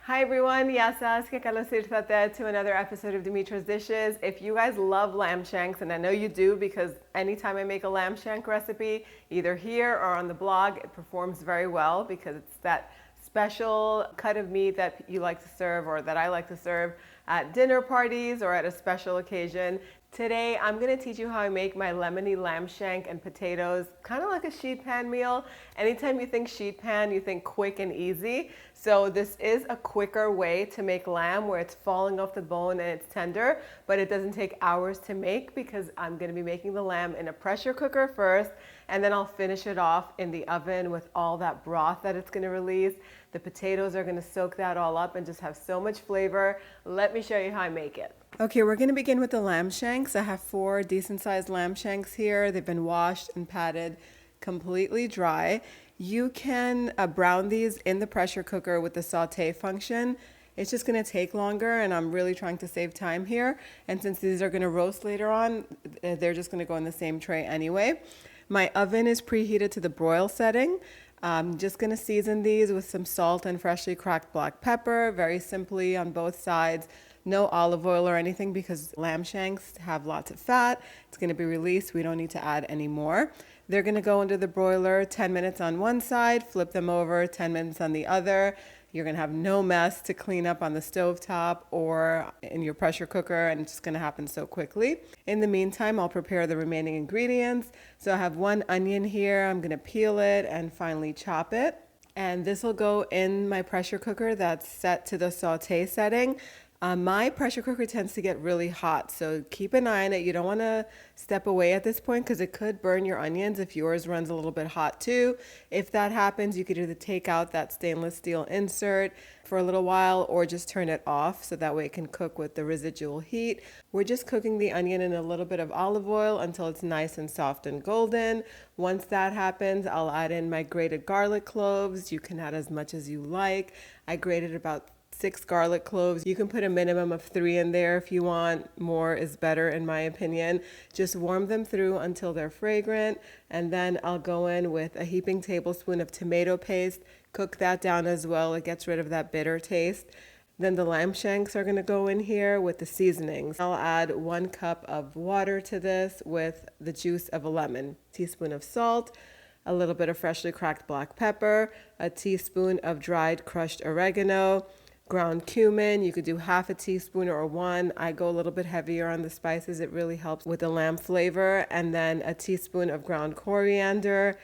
Hi everyone, yasas que kalosirtate to another episode of Dimitra's Dishes. If you guys love lamb shanks, and I know you do because anytime I make a lamb shank recipe, either here or on the blog, it performs very well because it's that special cut of meat that you like to serve or that I like to serve at dinner parties or at a special occasion. Today, I'm gonna teach you how I make my Lemony lamb shank and potatoes, kind of like a sheet pan meal. Anytime you think sheet pan, you think quick and easy. So this is a quicker way to make lamb where it's falling off the bone and it's tender, but it doesn't take hours to make because I'm gonna be making the lamb in a pressure cooker first, and then I'll finish it off in the oven with all that broth that it's gonna release. The potatoes are gonna soak that all up and just have so much flavor. Let me show you how I make it. Okay, we're gonna begin with the lamb shanks. I have 4 decent sized lamb shanks here. They've been washed and patted completely dry. You can brown these in the pressure cooker with the sauté function. It's just gonna take longer and I'm really trying to save time here. And since these are gonna roast later on, they're just gonna go in the same tray anyway. My oven is preheated to the broil setting. I'm just gonna season these with some salt and freshly cracked black pepper, very simply on both sides. No olive oil or anything because lamb shanks have lots of fat. It's gonna be released. We don't need to add any more. They're gonna go into the broiler 10 minutes on one side, flip them over 10 minutes on the other. You're gonna have no mess to clean up on the stovetop or in your pressure cooker, and it's just gonna happen so quickly. In the meantime, I'll prepare the remaining ingredients. So I have 1 onion here. I'm gonna peel it and finely chop it. And this will go in my pressure cooker that's set to the sauté setting. My pressure cooker tends to get really hot, so keep an eye on it. You don't want to step away at this point because it could burn your onions if yours runs a little bit hot too. If that happens, you could either take out that stainless steel insert for a little while or just turn it off so that way it can cook with the residual heat. We're just cooking the onion in a little bit of olive oil until it's nice and soft and golden. Once that happens, I'll add in my grated garlic cloves. You can add as much as you like. I grated about 6 garlic cloves. You can put a minimum of 3 in there if you want. More is better in my opinion. Just warm them through until they're fragrant, and then I'll go in with a heaping tablespoon of tomato paste. Cook that down as well. It gets rid of that bitter taste. Then the lamb shanks are going to go in here with the seasonings. I'll add 1 cup of water to this with the juice of a lemon, teaspoon of salt, a little bit of freshly cracked black pepper, a teaspoon of dried crushed oregano, ground cumin. You could do half a teaspoon or 1. I go a little bit heavier on the spices. It really helps with the lamb flavor. And then a teaspoon of ground coriander.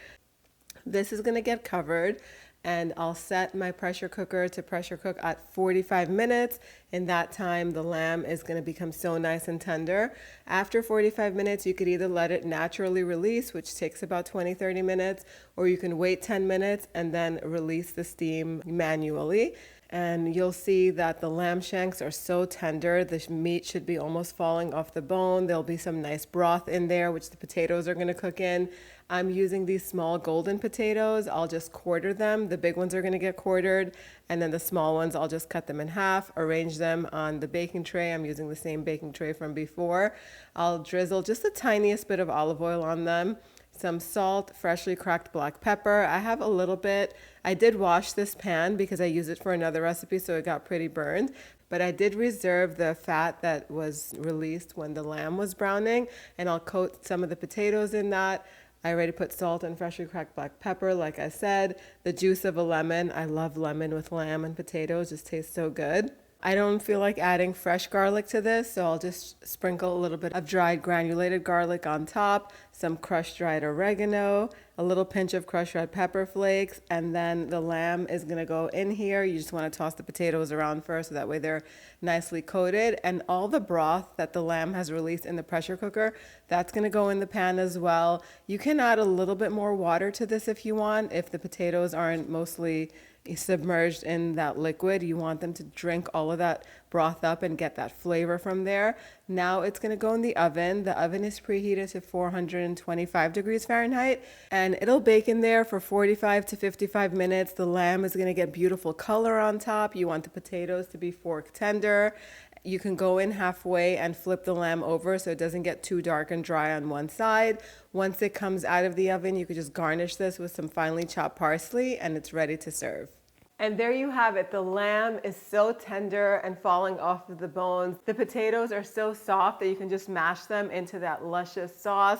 This is going to get covered, and I'll set my pressure cooker to pressure cook at 45 minutes. In that time, the lamb is going to become so nice and tender. After 45 minutes, you could either let it naturally release, which takes about 20-30 minutes, or you can wait 10 minutes and then release the steam manually. And you'll see that the lamb shanks are so tender. The meat should be almost falling off the bone. There'll be some nice broth in there, which the potatoes are going to cook in. I'm using these small golden potatoes. I'll just quarter them. The big ones are going to get quartered, and then the small ones, I'll just cut them in half, arrange them on the baking tray. I'm using the same baking tray from before. I'll drizzle just the tiniest bit of olive oil on them, some salt, freshly cracked black pepper. I have a little bit. I did wash this pan because I used it for another recipe, so it got pretty burned. But I did reserve the fat that was released when the lamb was browning, and I'll coat some of the potatoes in that. I already put salt and freshly cracked black pepper, like I said. The juice of a lemon. I love lemon with lamb and potatoes. Just tastes so good. I don't feel like adding fresh garlic to this, so I'll just sprinkle a little bit of dried granulated garlic on top, some crushed dried oregano, a little pinch of crushed red pepper flakes, and then the lamb is gonna go in here. You just wanna toss the potatoes around first so that way they're nicely coated. And all the broth that the lamb has released in the pressure cooker, that's gonna go in the pan as well. You can add a little bit more water to this if you want, if the potatoes aren't mostly submerged in that liquid. You want them to drink all of that broth up and get that flavor from there. Now it's going to go in the oven. The oven is preheated to 425 degrees Fahrenheit, and it'll bake in there for 45 to 55 minutes. The lamb is going to get beautiful color on top. You want the potatoes to be fork tender. You can go in halfway and flip the lamb over so it doesn't get too dark and dry on one side. Once it comes out of the oven, you could just garnish this with some finely chopped parsley and it's ready to serve. And there you have it. The lamb is so tender and falling off of the bones. The potatoes are so soft that you can just mash them into that luscious sauce.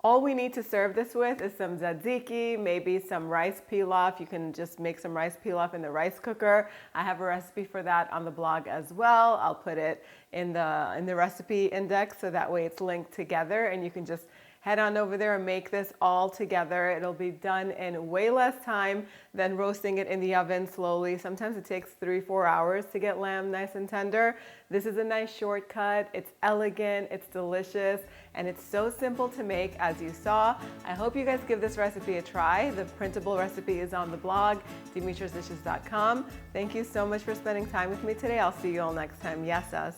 All we need to serve this with is some tzatziki, maybe some rice pilaf. You can just make some rice pilaf in the rice cooker. I have a recipe for that on the blog as well. I'll put it in the recipe index so that way it's linked together and you can just head on over there and make this all together. It'll be done in way less time than roasting it in the oven slowly. Sometimes it takes 3-4 hours to get lamb nice and tender. This is a nice shortcut. It's elegant, it's delicious, and it's so simple to make as you saw. I hope you guys give this recipe a try. The printable recipe is on the blog, dimitrasdishes.com. Thank you so much for spending time with me today. I'll see you all next time. Yes, us.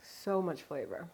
So much flavor.